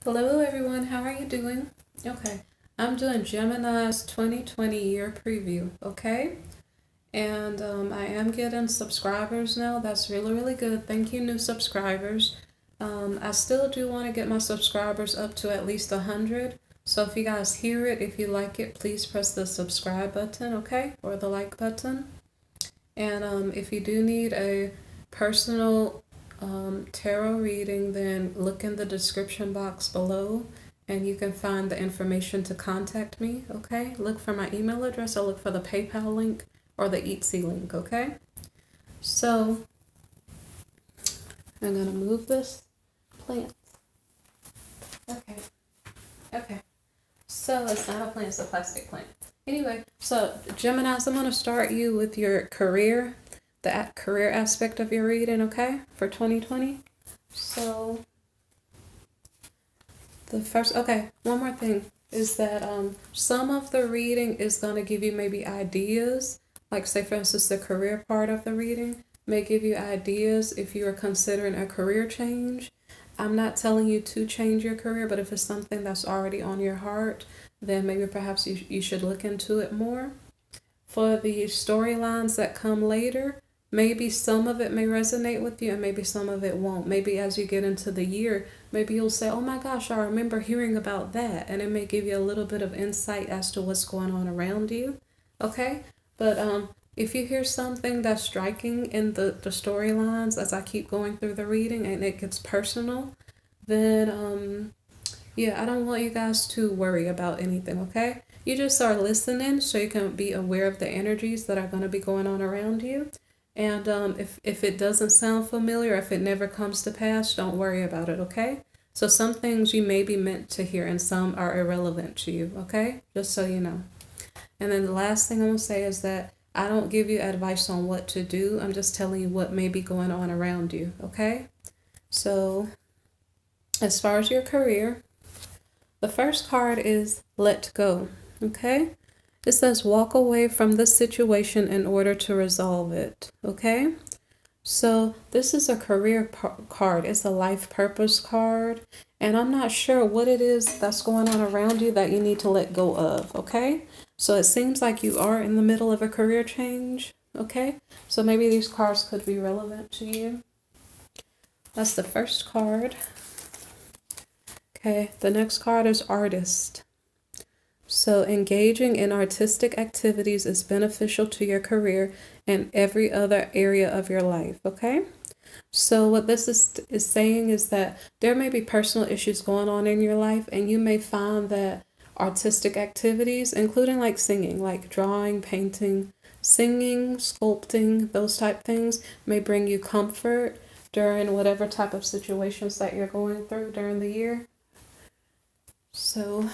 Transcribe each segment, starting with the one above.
Hello everyone, how are you doing? Okay, I'm doing Gemini's 2020 year preview, okay? And I am getting subscribers now. That's really, really good. Thank you, new subscribers. I still do want to get my subscribers up to at least 100. So if you guys hear it, if you like it, please press the subscribe button, okay? Or the like button. And if you do need a personal tarot reading, then look in the description box below and you can find the information to contact me, okay? Look for my email address or look for the PayPal link or the Etsy link, okay? So I'm gonna move this plant. Okay, okay. So it's not a plant, it's a plastic plant. Anyway, so Geminis, I'm gonna start you with your career, the career aspect of your reading, okay, for 2020. So one more thing is that some of the reading is going to give you maybe ideas, like say for instance the career part of the reading may give you ideas if you are considering a career change. I'm not telling you to change your career, but if it's something that's already on your heart, then maybe perhaps you should look into it more. For the storylines that come later, maybe some of it may resonate with you and maybe some of it won't. Maybe as you get into the year, maybe you'll say, oh my gosh, I remember hearing about that. And it may give you a little bit of insight as to what's going on around you. Okay? But if you hear something that's striking in the storylines as I keep going through the reading and it gets personal, then yeah, I don't want you guys to worry about anything, okay? You just are listening so you can be aware of the energies that are going to be going on around you. And if it doesn't sound familiar, if it never comes to pass, don't worry about it, okay? So some things you may be meant to hear and some are irrelevant to you, okay? Just so you know. And then the last thing I'm going to say is that I don't give you advice on what to do. I'm just telling you what may be going on around you, okay? So as far as your career, the first card is let go, okay? It says walk away from this situation in order to resolve it, okay? So this is a career card. It's a life purpose card. And I'm not sure what it is that's going on around you that you need to let go of, okay? So it seems like you are in the middle of a career change, okay? So maybe these cards could be relevant to you. That's the first card. Okay, the next card is artist. So engaging in artistic activities is beneficial to your career and every other area of your life, okay? So what this is saying is that there may be personal issues going on in your life and you may find that artistic activities, including like singing, like drawing, painting, singing, sculpting, those type things may bring you comfort during whatever type of situations that you're going through during the year. So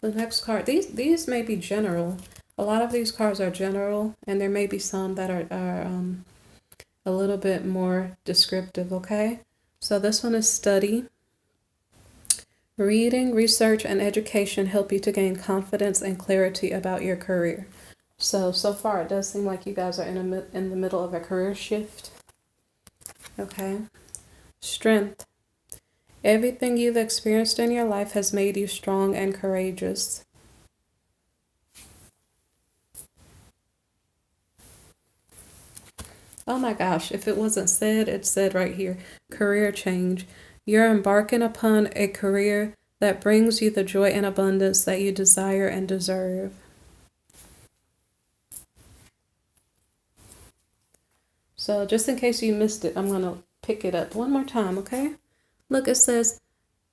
the next card, these may be general. A lot of these cards are general, and there may be some that are a little bit more descriptive, okay? So this one is study. Reading, research, and education help you to gain confidence and clarity about your career. So far it does seem like you guys are in the middle of a career shift. Okay. Strength. Everything you've experienced in your life has made you strong and courageous. Oh my gosh, if it wasn't said, it's said right here. Career change. You're embarking upon a career that brings you the joy and abundance that you desire and deserve. So just in case you missed it, I'm going to pick it up one more time, okay? Look, it says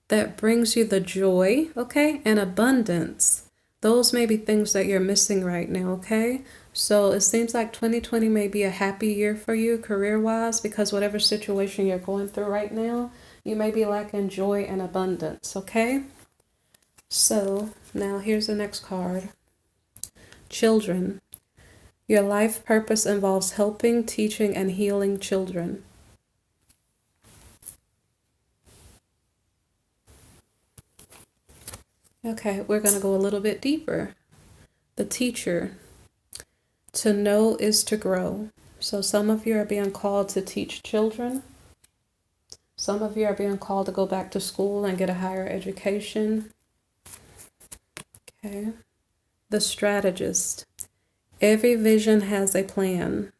that brings you the joy, okay, and abundance. Those may be things that you're missing right now, okay? So it seems like 2020 may be a happy year for you career-wise because whatever situation you're going through right now, you may be lacking joy and abundance, okay? So now here's the next card. Children. Your life purpose involves helping, teaching, and healing children. Okay, we're going to go a little bit deeper. The teacher. To know is to grow. So some of you are being called to teach children. Some of you are being called to go back to school and get a higher education. Okay. The strategist. Every vision has a plan.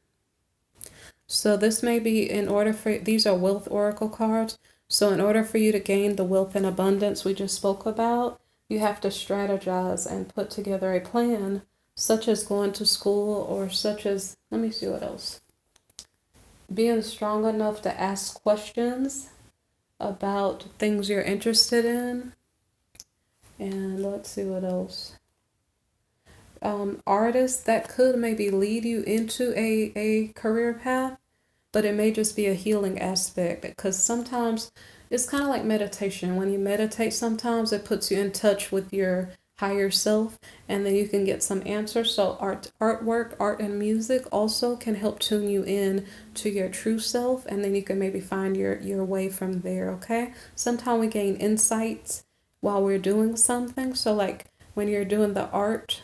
So this may be in order for, these are wealth oracle cards. So in order for you to gain the wealth and abundance we just spoke about, you have to strategize and put together a plan, such as going to school, or such as, let me see what else. Being strong enough to ask questions about things you're interested in. And let's see what else. Artists, that could maybe lead you into a career path, but it may just be a healing aspect, because sometimes it's kind of like meditation. When you meditate, sometimes it puts you in touch with your higher self, and then you can get some answers. So artwork, art and music also can help tune you in to your true self, and then you can maybe find your way from there. Okay, sometimes we gain insights while we're doing something. So like when you're doing the art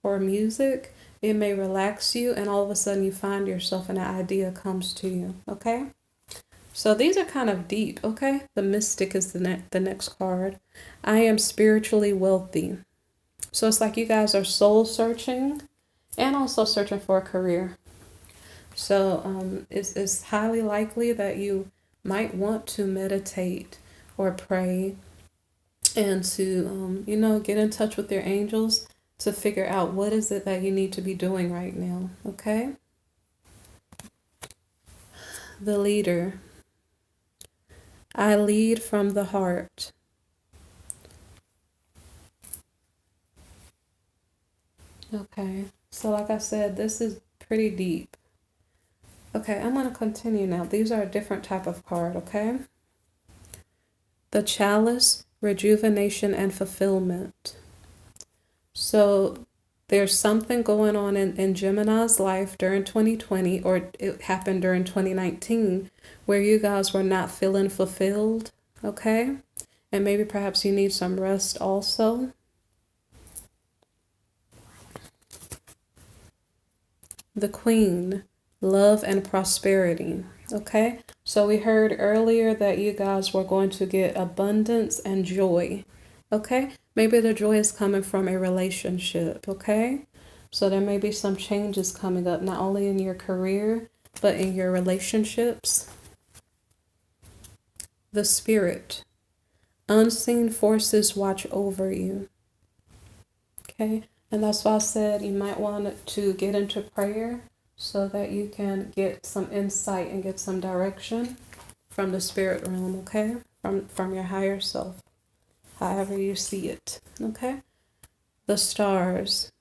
or music, it may relax you, and all of a sudden you find yourself and an idea comes to you. Okay, so these are kind of deep. Okay, the mystic is the next card. I am spiritually wealthy. So it's like you guys are soul searching and also searching for a career. So it's highly likely that you might want to meditate or pray, and to get in touch with your angels to figure out what is it that you need to be doing right now. Okay, the leader. I lead from the heart. Okay, so like I said, this is pretty deep. Okay, I'm going to continue now. These are a different type of card. Okay, the chalice, rejuvenation and fulfillment. So there's something going on in Gemini's life during 2020, or it happened during 2019, where you guys were not feeling fulfilled. Okay, and maybe perhaps you need some rest also. The Queen, love and prosperity. Okay, so we heard earlier that you guys were going to get abundance and joy. Okay, maybe the joy is coming from a relationship. Okay, so there may be some changes coming up, not only in your career, but in your relationships. The Spirit, unseen forces watch over you. Okay, and that's why I said you might want to get into prayer, so that you can get some insight and get some direction from the spirit realm. Okay, from your higher self, however you see it. Okay, the stars.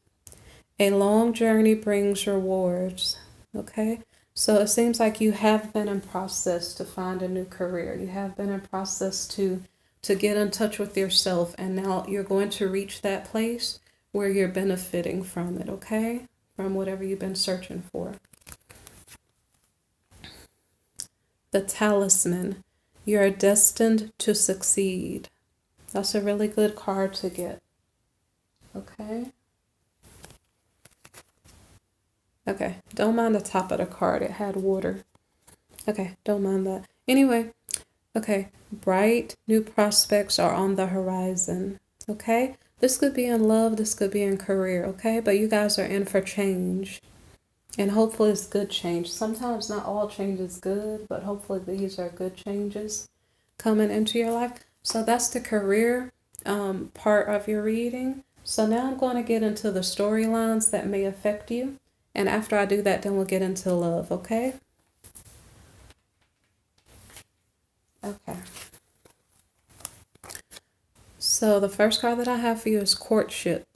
A long journey brings rewards. Okay, so it seems like you have been in process to find a new career. You have been in process to get in touch with yourself, and now you're going to reach that place where you're benefiting from it. Okay, from whatever you've been searching for. The talisman. You are destined to succeed. That's a really good card to get. Okay. Okay, don't mind the top of the card. It had water. Okay, don't mind that. Anyway, okay, bright new prospects are on the horizon. Okay, this could be in love, this could be in career. Okay, but you guys are in for change, and hopefully it's good change. Sometimes not all change is good, but hopefully these are good changes coming into your life. So that's the career part of your reading. So now I'm going to get into the storylines that may affect you. And after I do that, then we'll get into love, okay? Okay. So the first card that I have for you is courtship.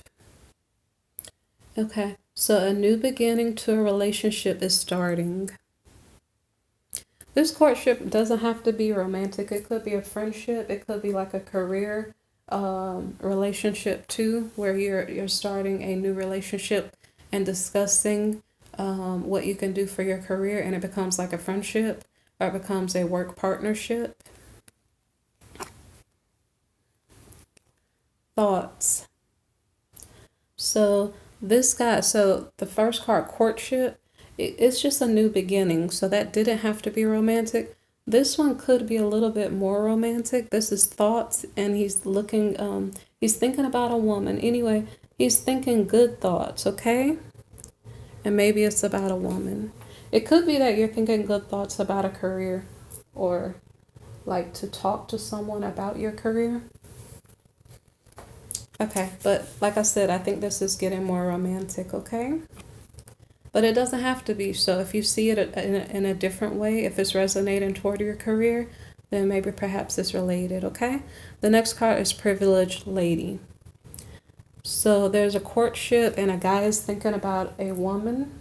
Okay, so a new beginning to a relationship is starting. This courtship doesn't have to be romantic. It could be a friendship. It could be like a career relationship too, where you're starting a new relationship and discussing what you can do for your career, and it becomes like a friendship, or it becomes a work partnership. Thoughts. So this guy, so the first card, courtship, it's just a new beginning. So that didn't have to be romantic, This one could be a little bit more romantic. This is thoughts, and he's looking, he's thinking about a woman. Anyway, he's thinking good thoughts, okay? And maybe it's about a woman. It could be that you're thinking good thoughts about a career, or like to talk to someone about your career. Okay, but like I said, I think this is getting more romantic, okay? But it doesn't have to be. So if you see it in a different way, if it's resonating toward your career, then maybe perhaps it's related, okay? The next card is Privileged Lady. So there's a courtship, and a guy is thinking about a woman.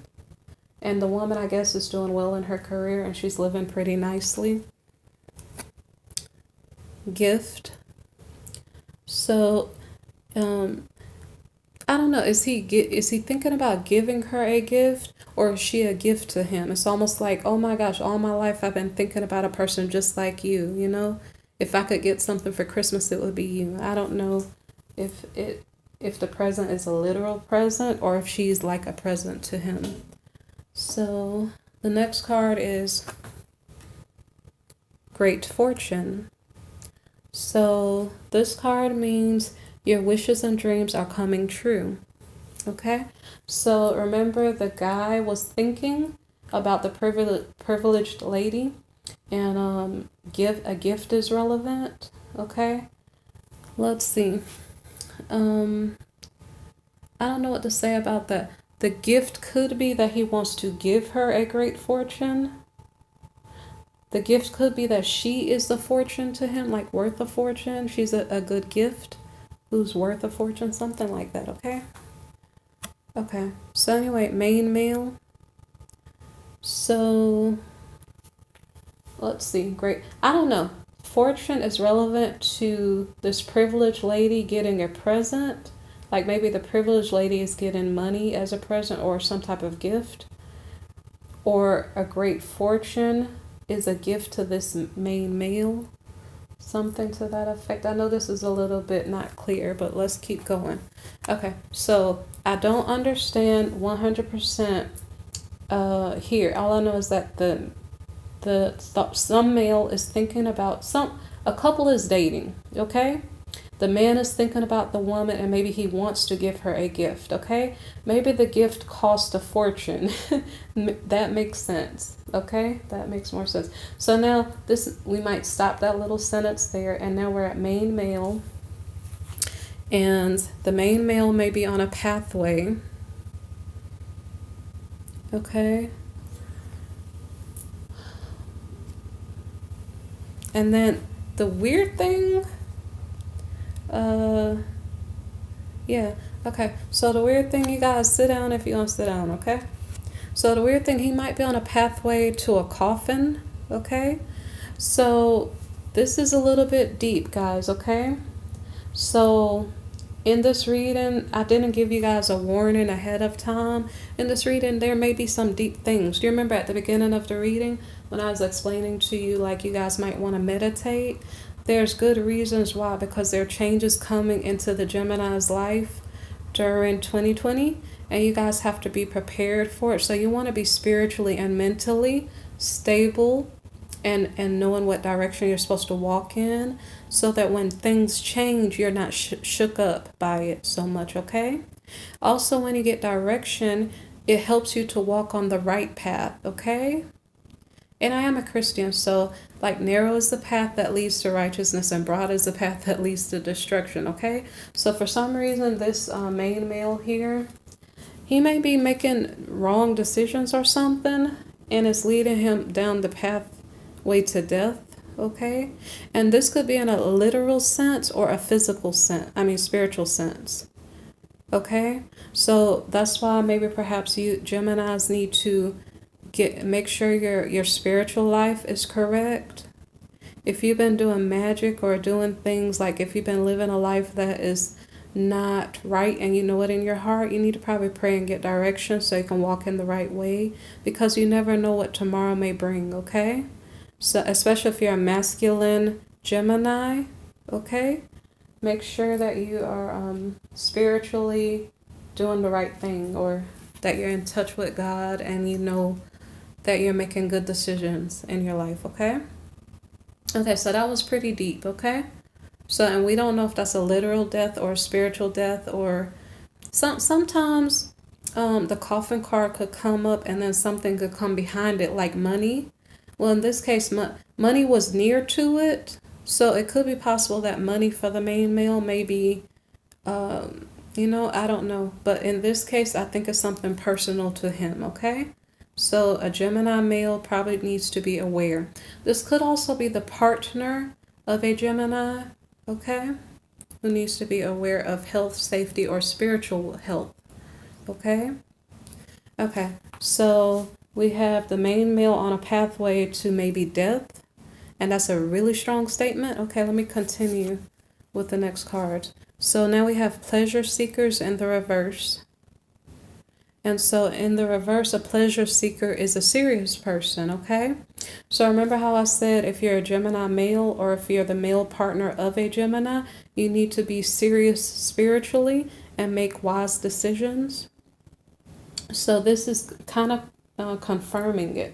And the woman, I guess, is doing well in her career, and she's living pretty nicely. Gift. So, I don't know. Is he thinking about giving her a gift, or is she a gift to him? It's almost like, oh my gosh, all my life I've been thinking about a person just like you, you know? If I could get something for Christmas, it would be you. I don't know if the present is a literal present, or if she's like a present to him. So the next card is Great Fortune. So this card means your wishes and dreams are coming true. Okay? So remember, the guy was thinking about the privileged lady, and a gift is relevant. Okay? Let's see. I don't know what to say about that. The gift could be that he wants to give her a great fortune. The gift could be that she is the fortune to him, like worth a fortune. She's a good gift who's worth a fortune, something like that, okay? Okay, so anyway, main male. So, let's see, great. I don't know. Fortune is relevant to this privileged lady getting a present. Like maybe the privileged lady is getting money as a present, or some type of gift. Or a great fortune is a gift to this main male. Something to that effect. I know this is a little bit not clear, but let's keep going. Okay, so I don't understand 100% here. All I know is that some male is thinking about a couple is dating, okay? The man is thinking about the woman, and maybe he wants to give her a gift, okay? Maybe the gift cost a fortune. That makes sense, okay? That makes more sense. So now we might stop that little sentence there, and now we're at main male. And the main male may be on a pathway, okay? And then the weird thing, yeah, okay. So the weird thing, you guys, sit down if you want to sit down, okay? So the weird thing, he might be on a pathway to a coffin, okay? So this is a little bit deep, guys, okay? So in this reading, I didn't give you guys a warning ahead of time. In this reading, there may be some deep things. Do you remember at the beginning of the reading when I was explaining to you, like, you guys might want to meditate? There's good reasons why, because there are changes coming into the Gemini's life during 2020, and you guys have to be prepared for it. So you want to be spiritually and mentally stable, and knowing what direction you're supposed to walk in, so that when things change, you're not shook up by it so much, okay? Also, when you get direction, it helps you to walk on the right path, okay? And I am a Christian, so like narrow is the path that leads to righteousness, and broad is the path that leads to destruction, okay? So for some reason, this main male here, he may be making wrong decisions or something, and it's leading him down the pathway to death, okay? And this could be in a literal sense or a physical sense, spiritual sense, okay? So that's why maybe perhaps you Geminis need to make sure your spiritual life is correct. If you've been doing magic or doing things, like if you've been living a life that is not right and you know it in your heart, you need to probably pray and get direction so you can walk in the right way, because you never know what tomorrow may bring, okay? So especially if you're a masculine Gemini, okay? Make sure that you are spiritually doing the right thing, or that you're in touch with God and you know that you're making good decisions in your life, okay? Okay, so that was pretty deep, okay? So, and we don't know if that's a literal death or a spiritual death, or sometimes the coffin card could come up and then something could come behind it, like money. Well, in this case, money was near to it, so it could be possible that money for the main male may be, I don't know. But in this case, I think it's something personal to him, okay? So a Gemini male probably needs to be aware. This could also be the partner of a Gemini, okay? Who needs to be aware of health, safety, or spiritual health, okay? Okay, so we have the main male on a pathway to maybe death, and that's a really strong statement. Okay, let me continue with the next card. So now we have pleasure seekers in the reverse. And so in the reverse, a pleasure seeker is a serious person, okay? So remember how I said if you're a Gemini male or if you're the male partner of a Gemini, you need to be serious spiritually and make wise decisions. So this is kind of confirming it.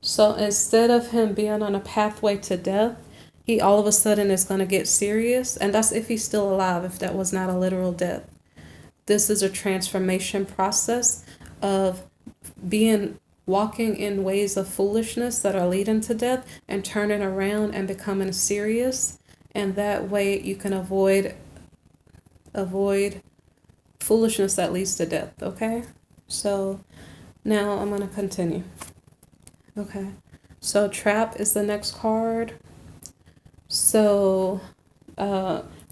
So instead of him being on a pathway to death, he all of a sudden is going to get serious. And that's if he's still alive, if that was not a literal death. This is a transformation process of walking in ways of foolishness that are leading to death and turning around and becoming serious. And that way you can avoid foolishness that leads to death, okay? So now I'm going to continue. Okay, so trap is the next card. So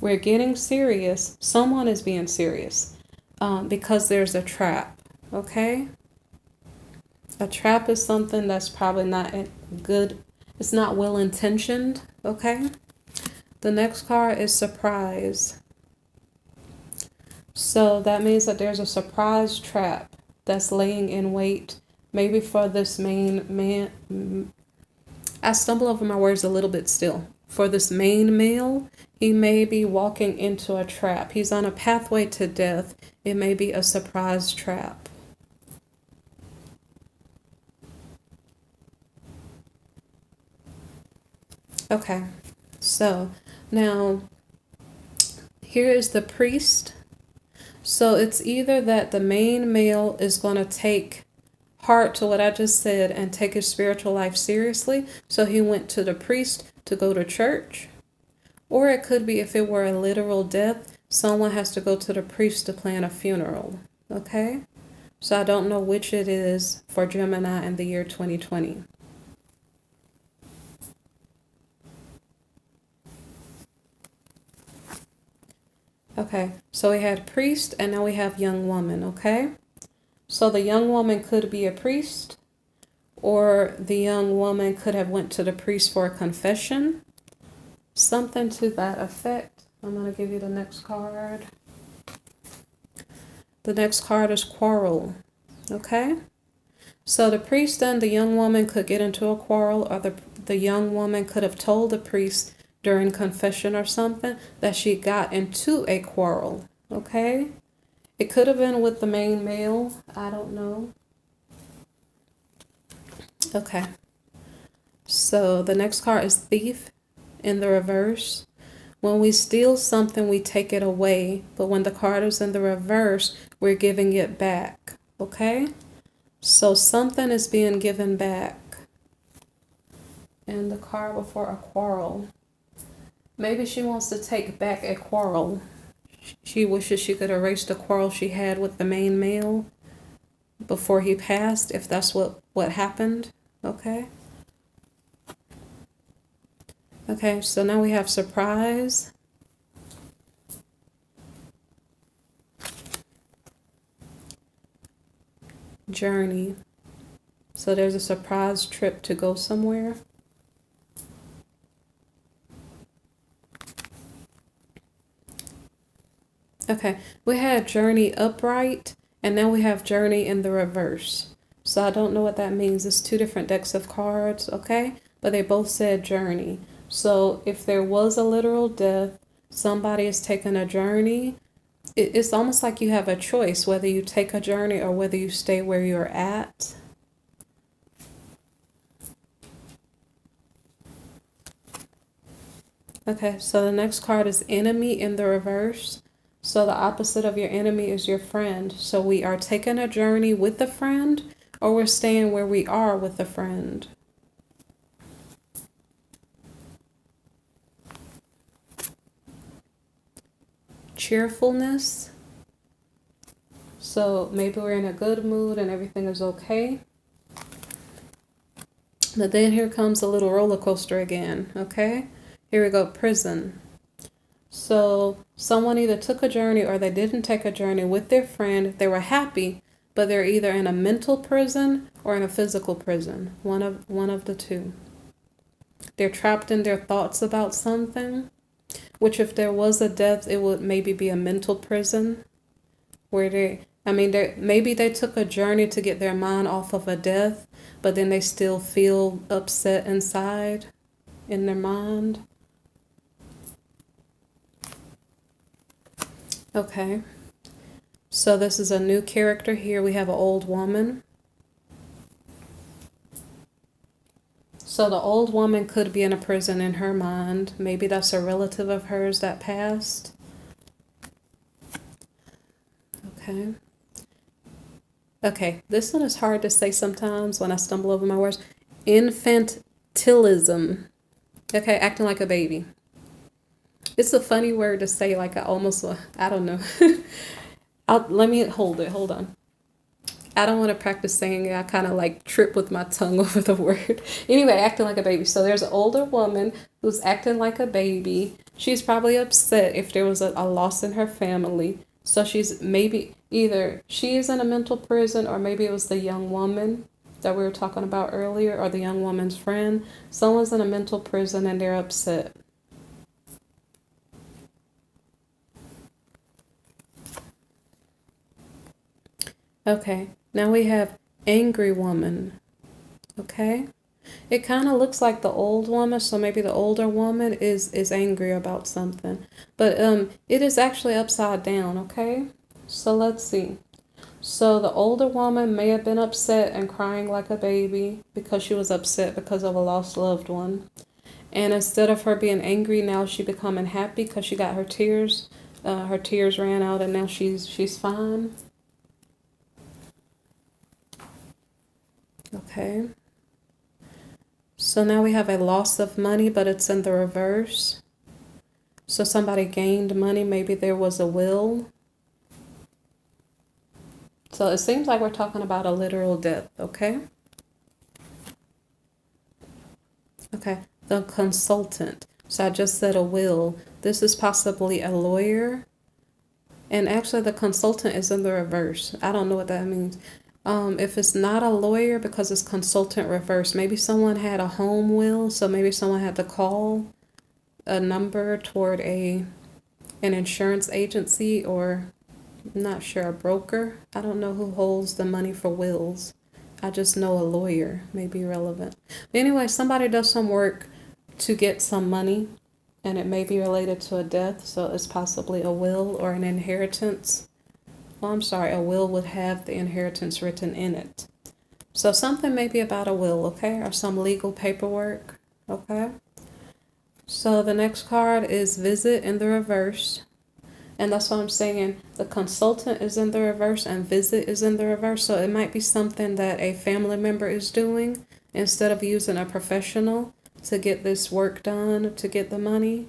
we're getting serious. Someone is being serious because there's a trap, okay? A trap is something that's probably not good. It's not well intentioned, okay? The next card is surprise. So that means that there's a surprise trap that's laying in wait, maybe for this main man. I stumble over my words a little bit still. For this main male, he may be walking into a trap. He's on a pathway to death. It may be a surprise trap. Okay, so now here is the priest. So it's either that the main male is going to take heart to what I just said and take his spiritual life seriously. So he went to the priest to go to church. Or it could be if it were a literal death, someone has to go to the priest to plan a funeral. Okay? So I don't know which it is for Gemini in the year 2020. Okay, so we had priest and now we have young woman, okay? So the young woman could be a priest, or the young woman could have went to the priest for a confession. Something to that effect. I'm going to give you the next card. The next card is quarrel, okay? So the priest and the young woman could get into a quarrel, or the young woman could have told the priest during confession or something that she got into a quarrel, okay? It could have been with the main male. I don't know. Okay. So the next card is thief in the reverse. When we steal something, we take it away. But when the card is in the reverse, we're giving it back, okay? So something is being given back. And the card before a quarrel. Maybe she wants to take back a quarrel. She wishes she could erase the quarrel she had with the main male before he passed, if that's what happened. Okay. Okay, so now we have surprise. Journey. So there's a surprise trip to go somewhere. Okay, we had journey upright, and now we have journey in the reverse. So I don't know what that means. It's two different decks of cards, okay? But they both said journey. So if there was a literal death, somebody is taking a journey. It's almost like you have a choice whether you take a journey or whether you stay where you're at. Okay, so the next card is enemy in the reverse. So the opposite of your enemy is your friend. So we are taking a journey with a friend, or we're staying where we are with a friend. Cheerfulness. So maybe we're in a good mood and everything is okay. But then here comes a little roller coaster again, okay? Here we go, prison. So someone either took a journey or they didn't take a journey with their friend. They were happy, but they're either in a mental prison or in a physical prison. One of the two. They're trapped in their thoughts about something, which if there was a death, it would maybe be a mental prison where maybe they took a journey to get their mind off of a death, but then they still feel upset inside in their mind. Okay. So this is a new character here. We have an old woman. So the old woman could be in a prison in her mind. Maybe that's a relative of hers that passed. Okay. Okay, this one is hard to say sometimes when I stumble over my words. Infantilism. Okay, acting like a baby. It's a funny word to say, like I don't know. Let me hold it. Hold on. I don't want to practice saying it. I kind of like trip with my tongue over the word. Anyway, acting like a baby. So there's an older woman who's acting like a baby. She's probably upset if there was a loss in her family. So she's maybe either she is in a mental prison, or maybe it was the young woman that we were talking about earlier, or the young woman's friend. Someone's in a mental prison and they're upset. Okay, now we have angry woman. Okay, it kind of looks like the old woman, so maybe the older woman is angry about something, but it is actually upside down. Okay, so let's see. So the older woman may have been upset and crying like a baby because she was upset because of a lost loved one, and instead of her being angry, now she becoming happy because she got her tears. Her tears ran out, and now she's fine. Okay. So now we have a loss of money, but it's in the reverse. So somebody gained money. Maybe there was a will. So it seems like we're talking about a literal death, okay? Okay, the consultant. So I just said a will. This is possibly a lawyer. And actually the consultant is in the reverse. I don't know what that means. If it's not a lawyer, because it's consultant reverse, maybe someone had a home will, so maybe someone had to call a number toward an insurance agency, or I'm not sure, a broker. I don't know who holds the money for wills. I just know a lawyer may be relevant. But anyway, somebody does some work to get some money, and it may be related to a death, so it's possibly a will or an inheritance. Well, I'm sorry, a will would have the inheritance written in it. So something maybe about a will, okay, or some legal paperwork, okay? So the next card is visit in the reverse. And that's what I'm saying. The consultant is in the reverse and visit is in the reverse. So it might be something that a family member is doing instead of using a professional to get this work done, to get the money.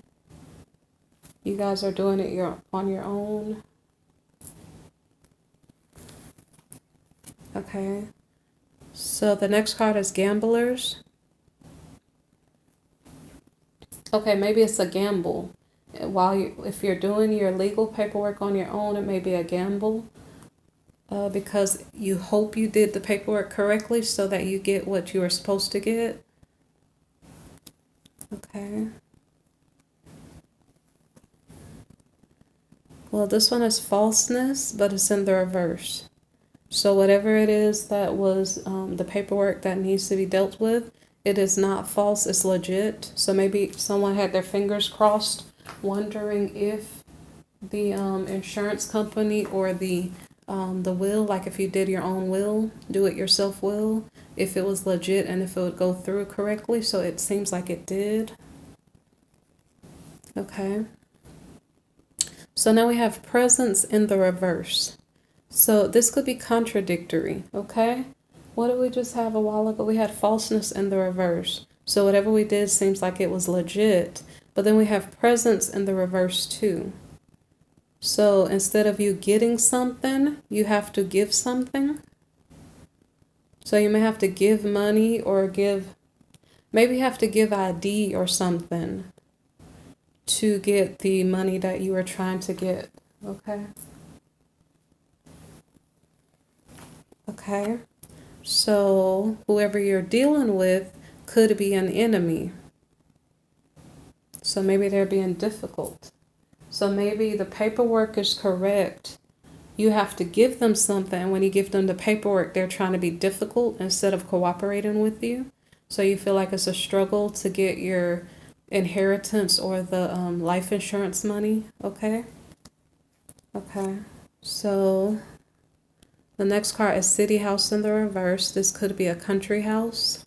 You guys are doing it on your own. Okay. So the next card is gamblers. Okay, maybe it's a gamble. If you're doing your legal paperwork on your own, it may be a gamble because you hope you did the paperwork correctly so that you get what you were supposed to get. Okay. Well, this one is falseness, but it's in the reverse. So whatever it is that was the paperwork that needs to be dealt with, it is not false, it's legit. So maybe someone had their fingers crossed, wondering if the insurance company or the will, like if you did your own will, do it yourself will, if it was legit and if it would go through correctly. So it seems like it did. Okay. So now we have presence in the reverse. So this could be contradictory, okay? What did we just have a while ago? We had falseness in the reverse. So whatever we did seems like it was legit. But then we have presence in the reverse too. So instead of you getting something, you have to give something. So you may have to give money or maybe you have to give ID or something to get the money that you were trying to get. Okay. Okay. So whoever you're dealing with could be an enemy. So maybe they're being difficult. So maybe the paperwork is correct. You have to give them something. And when you give them the paperwork, they're trying to be difficult instead of cooperating with you. So you feel like it's a struggle to get your inheritance or the life insurance money. Okay. Okay. So the next card is City House in the reverse. This could be a country house.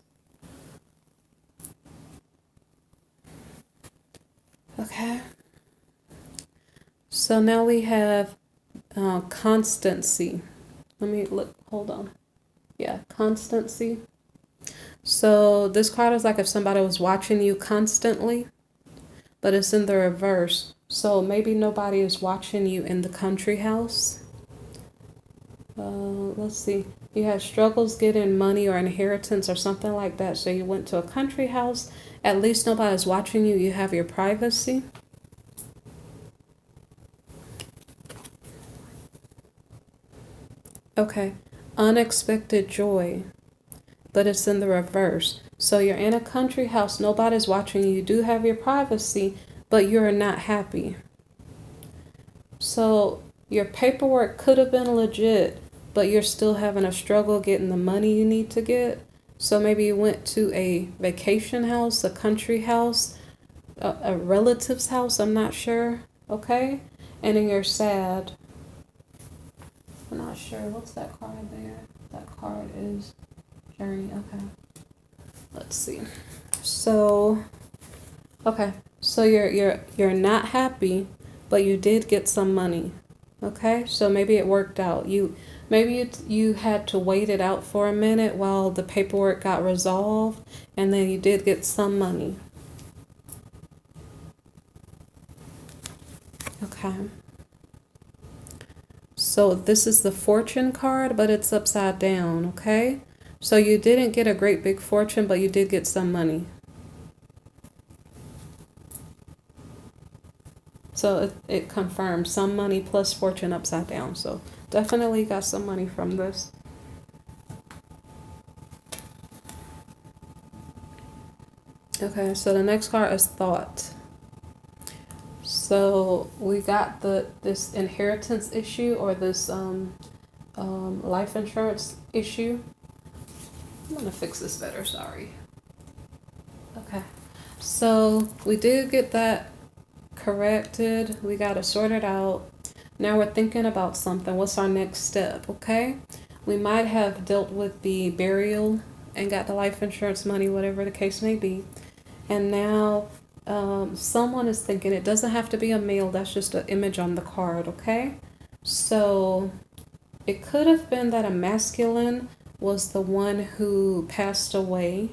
Okay. So now we have constancy. Let me look. Hold on. Yeah, constancy. So this card is like if somebody was watching you constantly, but it's in the reverse. So maybe nobody is watching you in the country house. Let's see. You had struggles getting money or inheritance or something like that. So you went to a country house. At least nobody's watching you. You have your privacy. Okay. Unexpected joy. But it's in the reverse. So you're in a country house. Nobody's watching you. You do have your privacy, but you're not happy. So your paperwork could have been legit, but you're still having a struggle getting the money you need to get. So maybe you went to a vacation house, a country house, a relative's house, I'm not sure, okay? And then you're sad. I'm not sure. What's that card there? That card is Journey, okay. Let's see. So, okay. So you're not happy, but you did get some money. Okay? So maybe it worked out. Maybe you had to wait it out for a minute while the paperwork got resolved, and then you did get some money. Okay. So this is the fortune card, but it's upside down, okay? So you didn't get a great big fortune, but you did get some money. So it confirms some money plus fortune upside down. So definitely got some money from this. Okay, so the next card is thought. So we got this inheritance issue or this life insurance issue. I'm gonna fix this better, sorry. Okay, so we did get that corrected. We got to sort it out. Now we're thinking about something. What's our next step? Okay, we might have dealt with the burial and got the life insurance money, whatever the case may be. And now someone is thinking, it doesn't have to be a male, that's just an image on the card, okay? So it could have been that a masculine was the one who passed away,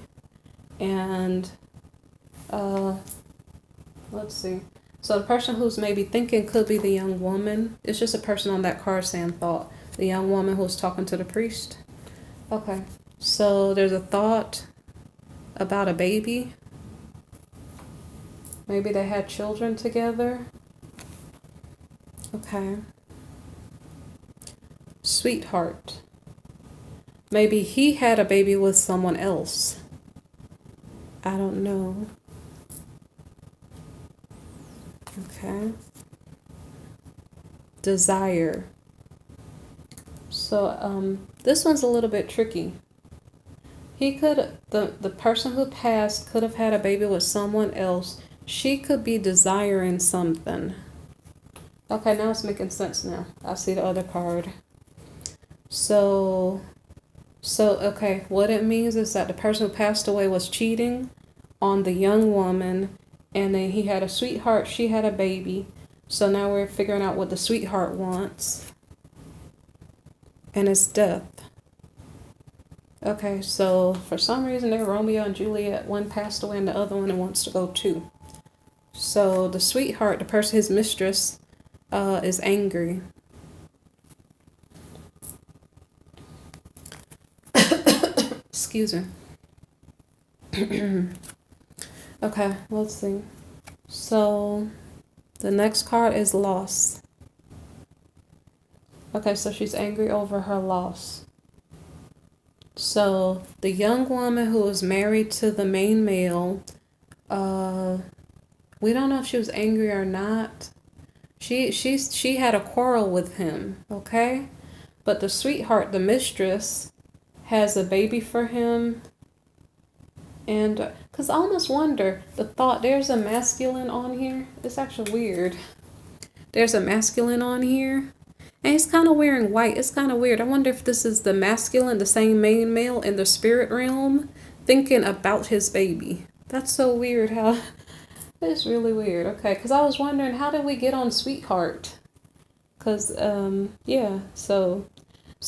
and let's see. So the person who's maybe thinking could be the young woman. It's just a person on that card saying thought. The young woman who's talking to the priest. Okay. So there's a thought about a baby. Maybe they had children together. Okay. Sweetheart. Maybe he had a baby with someone else. I don't know. Okay. Desire. So this one's a little bit tricky. He could, the person who passed could have had a baby with someone else. She could be desiring something. Okay, now it's making sense now. I see the other card. So okay, what it means is that the person who passed away was cheating on the young woman, And then he had a sweetheart, she had a baby. So now we're figuring out what the sweetheart wants. And it's death. Okay, so for some reason they're Romeo and Juliet. One passed away and the other one wants to go too. So the sweetheart, the person, his mistress, is angry. Excuse me. Okay, let's see. So the next card is loss. Okay, so she's angry over her loss. So the young woman who was married to the main male, we don't know if she was angry or not. She had a quarrel with him, okay? But the sweetheart, the mistress, has a baby for him. And because I almost wonder, the thought, there's a masculine on here. It's actually weird. There's a masculine on here. And he's kind of wearing white. It's kind of weird. I wonder if this is the masculine, the same main male in the spirit realm, thinking about his baby. That's so weird how... It's really weird. Okay, because I was wondering, how did we get on sweetheart? Because, yeah, so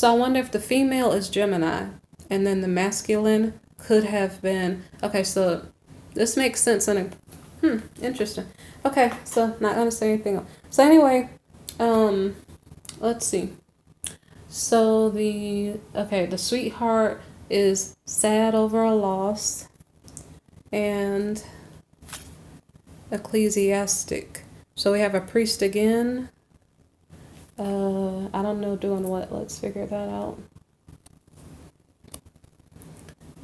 I wonder if the female is Gemini, and then the masculine could have been... Okay, so this makes sense. And interesting. Okay, so not going to say anything else. So anyway, let's see. So the sweetheart is sad over a loss, and ecclesiastic. So we have a priest again. I don't know doing what. Let's figure that out.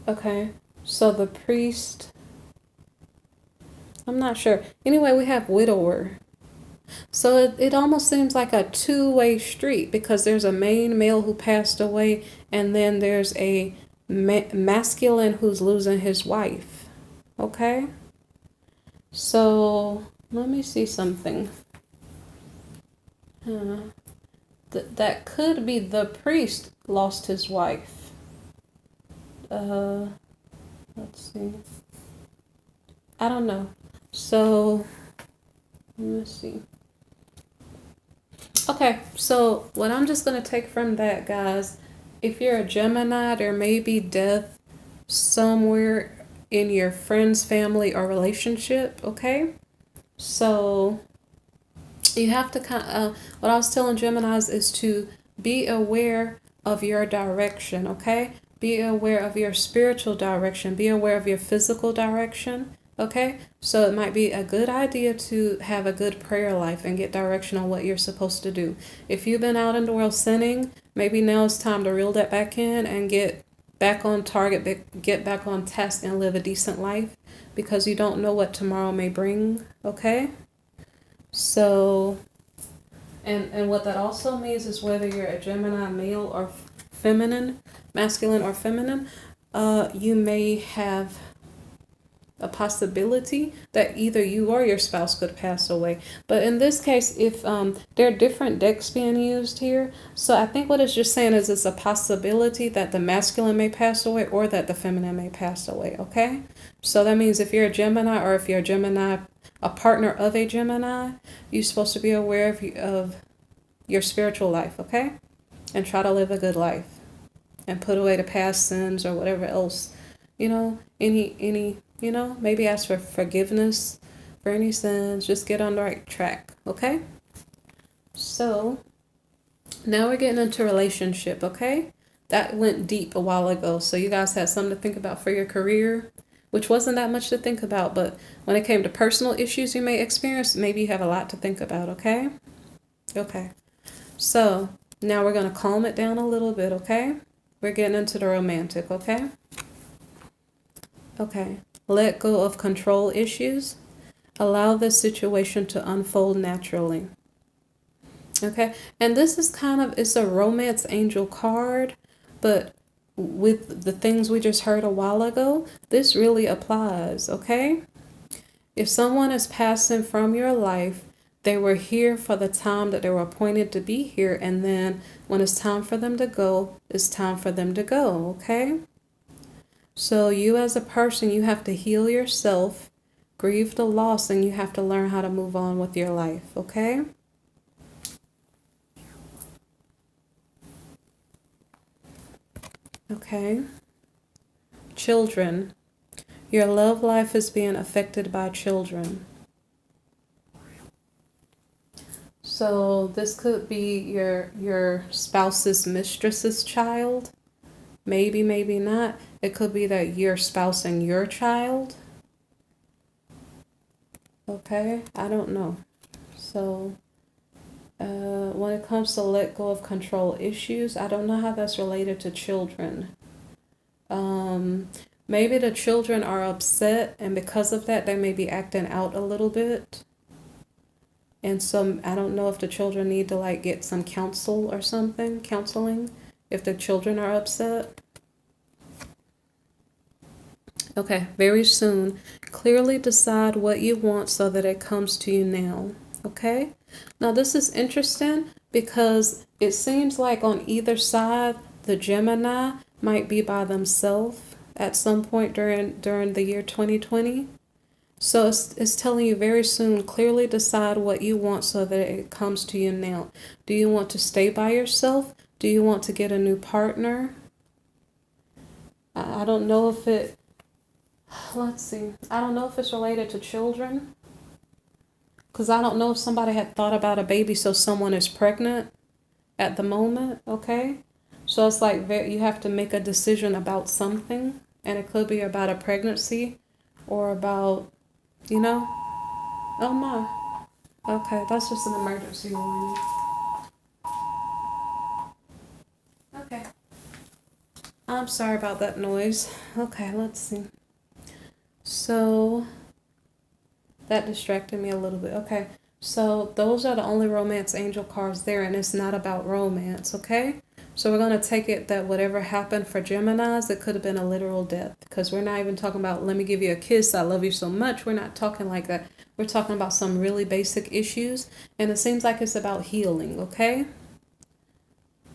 Okay, so the priest, I'm not sure. Anyway, we have widower. So it almost seems like a two-way street, because there's a main male who passed away, and then there's a masculine who's losing his wife. Okay? So let me see something. That could be the priest lost his wife. Let's see. I don't know. So let's see. Okay, so what I'm just going to take from that, guys, if you're a Gemini, there may be death somewhere in your friend's family or relationship, okay? So you have to what I was telling Geminis is to be aware of your direction, okay? Be aware of your spiritual direction. Be aware of your physical direction. Okay, so it might be a good idea to have a good prayer life and get direction on what you're supposed to do. If you've been out in the world sinning, maybe now it's time to reel that back in and get back on target, get back on task, and live a decent life, because you don't know what tomorrow may bring. Okay, so and what that also means is whether you're a Gemini male or feminine, masculine or feminine, you may have a possibility that either you or your spouse could pass away. But in this case, if there are different decks being used here, so I think what it's just saying is it's a possibility that the masculine may pass away or that the feminine may pass away. Okay, so that means if you're a Gemini, or if you're a Gemini, a partner of a Gemini, you're supposed to be aware of your spiritual life. Okay, and try to live a good life and put away the past sins or whatever else, any maybe ask for forgiveness for any sins. Just get on the right track, okay? So now we're getting into relationship, okay? That went deep a while ago, so you guys had something to think about for your career, which wasn't that much to think about, but when it came to personal issues you may experience, maybe you have a lot to think about, okay? Okay, so now we're going to calm it down a little bit, okay? We're getting into the romantic, okay? Okay. Let go of control issues. Allow the situation to unfold naturally. Okay, and this is it's a romance angel card, but with the things we just heard a while ago, this really applies, okay? If someone is passing from your life, they were here for the time that they were appointed to be here, and then when it's time for them to go, it's time for them to go, okay? So you as a person, you have to heal yourself Grieve the loss, and you have to learn how to move on with your life, okay? Okay. Children. Your love life is being affected by children. So this could be your spouse's mistress's child. Maybe, maybe not. It could be that you're spousing your child. Okay, I don't know. So when it comes to let go of control issues, I don't know how that's related to children. Maybe the children are upset, and because of that, they may be acting out a little bit. And so I don't know if the children need to like get some counsel or something, counseling, if the children are upset. Okay, very soon. Clearly decide what you want so that it comes to you now. Okay? Now this is interesting because it seems like on either side, the Gemini might be by themselves at some point during the year 2020. So it's telling you very soon, clearly decide what you want so that it comes to you now. Do you want to stay by yourself? Do you want to get a new partner? I don't know if it, let's see. I don't know if it's related to children. Because I don't know if somebody had thought about a baby, so someone is pregnant at the moment, okay? So it's like you have to make a decision about something, and it could be about a pregnancy or about, you know? Oh my. Okay, that's just an emergency warning. Okay. I'm sorry about that noise. Okay, let's see. So that distracted me a little bit. Okay, so those are the only romance angel cards there, and it's not about romance, okay? So we're going to take it that whatever happened for Geminis, it could have been a literal death, because we're not even talking about, let me give you a kiss, I love you so much. We're not talking like that. We're talking about some really basic issues, and it seems like it's about healing, okay?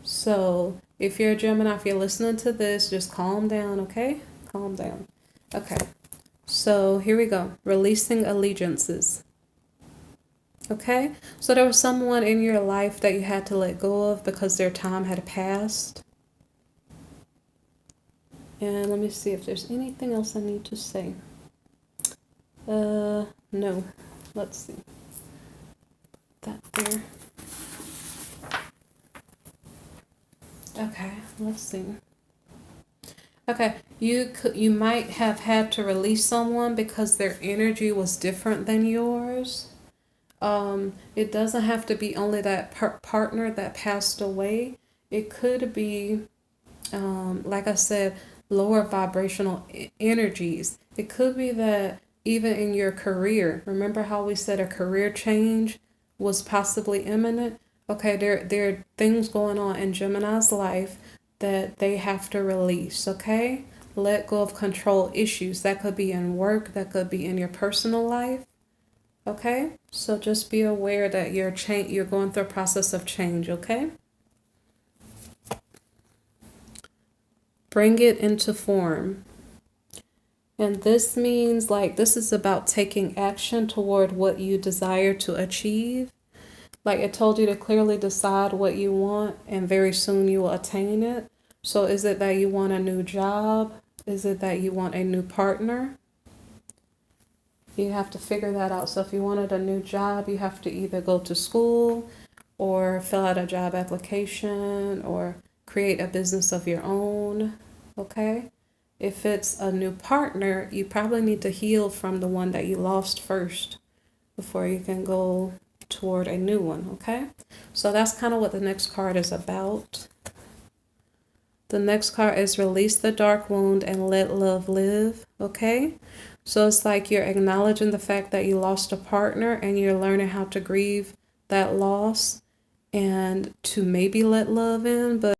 So if you're a Gemini, if you're listening to this, just calm down, okay? Calm down. Okay. So here we go. Releasing allegiances. Okay? So there was someone in your life that you had to let go of because their time had passed. And let me see if there's anything else I need to say. No. Let's see. That there. Okay, let's see. Okay, you might have had to release someone because their energy was different than yours. It doesn't have to be only that partner that passed away. It could be, like I said, lower vibrational energies. It could be that even in your career, remember how we said a career change was possibly imminent? Okay, there are things going on in Gemini's life that they have to release, okay? Let go of control issues. That could be in work, that could be in your personal life, okay? So just be aware that you're going through a process of change, okay? Bring it into form. And this means like this is about taking action toward what you desire to achieve. Like it told you to clearly decide what you want, and very soon you will attain it. So is it that you want a new job? Is it that you want a new partner? You have to figure that out. So if you wanted a new job, you have to either go to school or fill out a job application or create a business of your own, okay? If it's a new partner, you probably need to heal from the one that you lost first before you can go toward a new one, okay? So that's kind of what the next card is about. The next card is release the dark wound and let love live, okay? So it's like you're acknowledging the fact that you lost a partner and you're learning how to grieve that loss and to maybe let love in, but